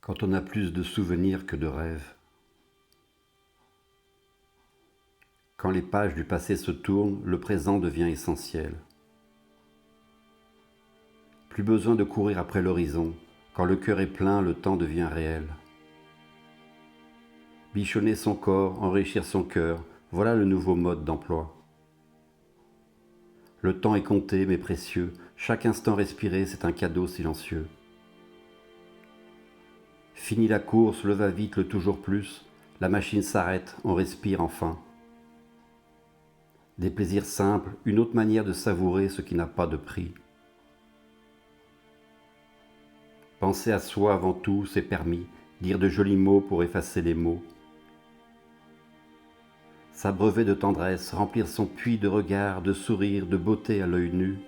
Quand on a plus de souvenirs que de rêves. Quand les pages du passé se tournent, le présent devient essentiel. Plus besoin de courir après l'horizon. Quand le cœur est plein, le temps devient réel. Bichonner son corps, enrichir son cœur, voilà le nouveau mode d'emploi. Le temps est compté mais précieux, chaque instant respiré c'est un cadeau silencieux. Fini la course, le va-vite, le toujours plus, la machine s'arrête, on respire enfin. Des plaisirs simples, une autre manière de savourer ce qui n'a pas de prix. Penser à soi avant tout, c'est permis, dire de jolis mots pour effacer les mots. S'abreuver de tendresse, remplir son puits de regards, de sourires, de beauté à l'œil nu.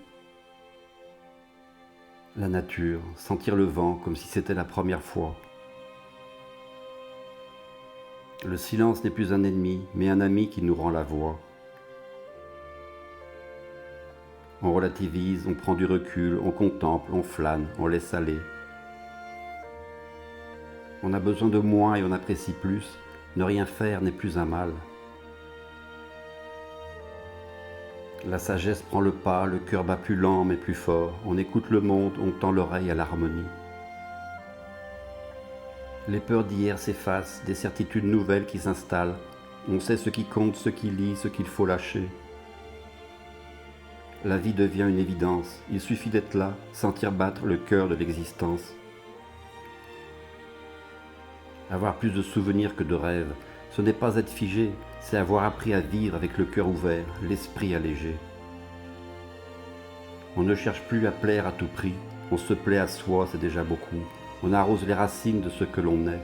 La nature, sentir le vent comme si c'était la première fois. Le silence n'est plus un ennemi, mais un ami qui nous rend la voix. On relativise, on prend du recul, on contemple, on flâne, on laisse aller. On a besoin de moins et on apprécie plus. Ne rien faire n'est plus un mal. La sagesse prend le pas, le cœur bat plus lent mais plus fort. On écoute le monde, on tend l'oreille à l'harmonie. Les peurs d'hier s'effacent, des certitudes nouvelles qui s'installent. On sait ce qui compte, ce qui lie, ce qu'il faut lâcher. La vie devient une évidence. Il suffit d'être là, sentir battre le cœur de l'existence. Avoir plus de souvenirs que de rêves, ce n'est pas être figé, c'est avoir appris à vivre avec le cœur ouvert, l'esprit allégé. On ne cherche plus à plaire à tout prix, on se plaît à soi, c'est déjà beaucoup. On arrose les racines de ce que l'on est.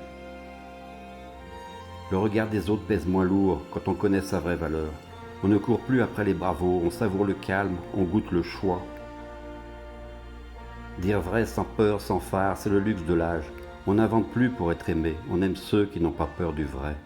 Le regard des autres pèse moins lourd quand on connaît sa vraie valeur. On ne court plus après les bravos, on savoure le calme, on goûte le choix. Dire vrai sans peur, sans phare, c'est le luxe de l'âge. On n'invente plus pour être aimé, on aime ceux qui n'ont pas peur du vrai.